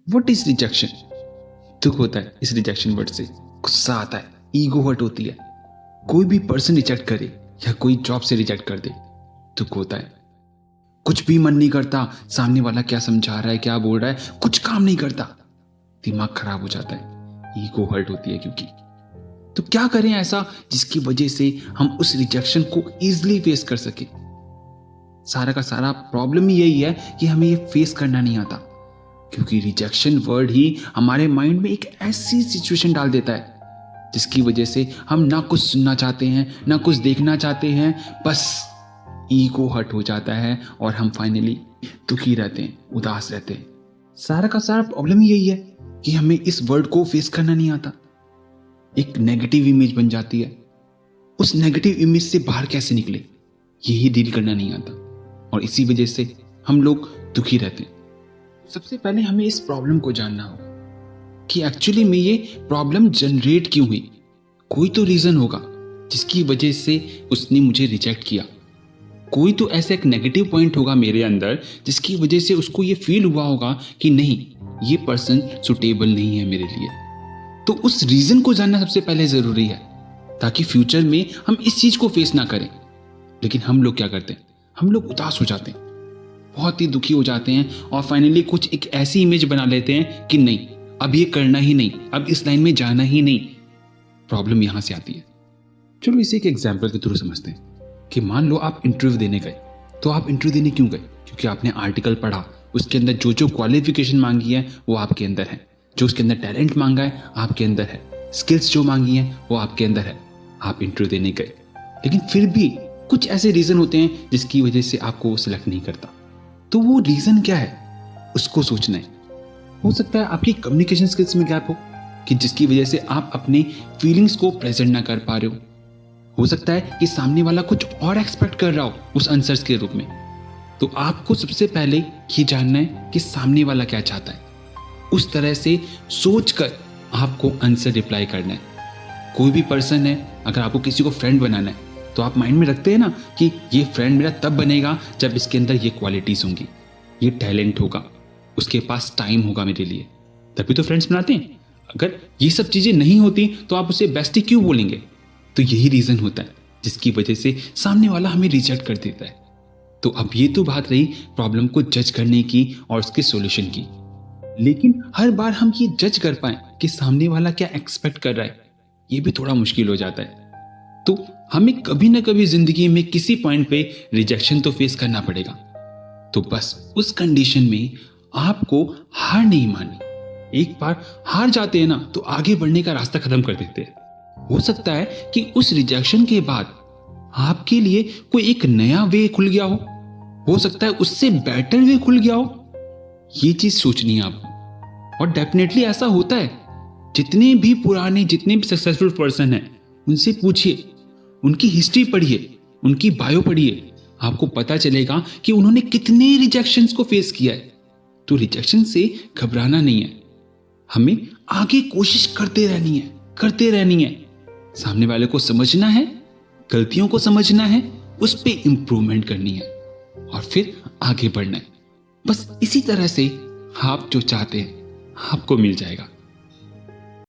What is rejection? दुख होता है इस रिजेक्शन वर्ड से, गुस्सा आता है, ईगो हर्ट होती है। कोई भी पर्सन रिजेक्ट करे या कोई जॉब से रिजेक्ट कर दे, दुख होता है। कुछ भी मन नहीं करता, सामने वाला क्या समझा रहा है, क्या बोल रहा है, कुछ काम नहीं करता, दिमाग खराब हो जाता है, ईगो हर्ट होती है क्योंकि। तो क्या करें ऐसा जिसकी वजह से हम उस रिजेक्शन को इजीली फेस कर सके? सारा का सारा प्रॉब्लम ही यही है कि हमें ये फेस करना नहीं आता, क्योंकि रिजेक्शन वर्ड ही हमारे माइंड में एक ऐसी सिचुएशन डाल देता है जिसकी वजह से हम ना कुछ सुनना चाहते हैं, ना कुछ देखना चाहते हैं, बस ईगो हर्ट हो जाता है और हम फाइनली दुखी रहते हैं, उदास रहते हैं। सारा का सारा प्रॉब्लम यही है कि हमें इस वर्ड को फेस करना नहीं आता। एक नेगेटिव इमेज बन जाती है, उस नेगेटिव इमेज से बाहर कैसे निकले यही डील करना नहीं आता, और इसी वजह से हम लोग दुखी रहते हैं। सबसे पहले हमें इस प्रॉब्लम को जानना होगा कि एक्चुअली में ये प्रॉब्लम जनरेट क्यों हुई। कोई तो रीजन होगा जिसकी वजह से उसने मुझे रिजेक्ट किया। कोई तो ऐसा एक नेगेटिव पॉइंट होगा मेरे अंदर जिसकी वजह से उसको ये फील हुआ होगा कि नहीं, ये पर्सन सुटेबल नहीं है मेरे लिए। तो उस रीजन को जानना सबसे पहले जरूरी है, ताकि फ्यूचर में हम इस चीज को फेस ना करें। लेकिन हम लोग क्या करते हैं, हम लोग उदास हो जाते हैं, बहुत ही दुखी हो जाते हैं, और फाइनली कुछ एक ऐसी इमेज बना लेते हैं कि नहीं, अब ये करना ही नहीं, अब इस लाइन में जाना ही नहीं। प्रॉब्लम यहां से आती है। चलो इसे एक एग्जाम्पल के थ्रू समझते हैं कि मान लो आप इंटरव्यू देने गए। तो आप इंटरव्यू देने क्यों गए? क्योंकि आपने आर्टिकल पढ़ा, उसके अंदर जो जो क्वालिफिकेशन मांगी है वो आपके अंदर है, जो उसके अंदर टैलेंट मांगा है आपके अंदर है, स्किल्स जो मांगी है वो आपके अंदर है। आप इंटरव्यू देने गए, लेकिन फिर भी कुछ ऐसे रीजन होते हैं जिसकी वजह से आपको वो सिलेक्ट नहीं करता। तो वो रीजन क्या है, उसको सोचना है। हो सकता है आपकी कम्युनिकेशन स्किल्स में गैप हो, कि जिसकी वजह से आप अपनी फीलिंग्स को प्रेजेंट ना कर पा रहे हो सकता है कि सामने वाला कुछ और एक्सपेक्ट कर रहा हो उस आंसर्स के रूप में। तो आपको सबसे पहले ये जानना है कि सामने वाला क्या चाहता है, उस तरह से सोचकर आपको आंसर रिप्लाई करना है। कोई भी पर्सन है, अगर आपको किसी को फ्रेंड बनाना है तो आप माइंड में रखते हैं ना कि ये फ्रेंड मेरा तब बनेगा जब इसके अंदर ये क्वालिटीज होंगी, ये टैलेंट होगा, उसके पास टाइम होगा मेरे लिए, तभी तो फ्रेंड्स बनाते हैं। अगर ये सब चीजें नहीं होती तो आप उसे बेस्टी क्यों बोलेंगे? तो यही रीजन होता है जिसकी वजह से सामने वाला हमें रिजेक्ट कर देता है। तो अब ये तो बात रही प्रॉब्लम को जज करने की और उसके सॉल्यूशन की, लेकिन हर बार हम ये जज कर पाए कि सामने वाला क्या एक्सपेक्ट कर रहा है, ये भी थोड़ा मुश्किल हो जाता है। तो हमें कभी ना कभी जिंदगी में किसी पॉइंट पे रिजेक्शन तो फेस करना पड़ेगा। तो बस उस कंडीशन में आपको हार नहीं माननी। एक बार हार जाते हैं ना तो आगे बढ़ने का रास्ता खत्म कर देते हैं। हो सकता है कि उस रिजेक्शन के बाद आपके लिए कोई एक नया वे खुल गया हो सकता है उससे बेटर वे खुल गया हो। ये चीज सोचनी है आपको, और डेफिनेटली ऐसा होता है। जितने भी पुराने, जितने भी सक्सेसफुल पर्सन हैं, उनसे पूछिए, उनकी हिस्ट्री पढ़िए, उनकी बायो पढ़िए, आपको पता चलेगा कि उन्होंने कितने रिजेक्शंस को फेस किया है। तो रिजेक्शन से घबराना नहीं है, हमें आगे कोशिश करते रहनी है। सामने वाले को समझना है, गलतियों को समझना है, उस पे इंप्रूवमेंट करनी है और फिर आगे बढ़ना है। बस इसी तरह से आप जो चाहते हैं आपको मिल जाएगा।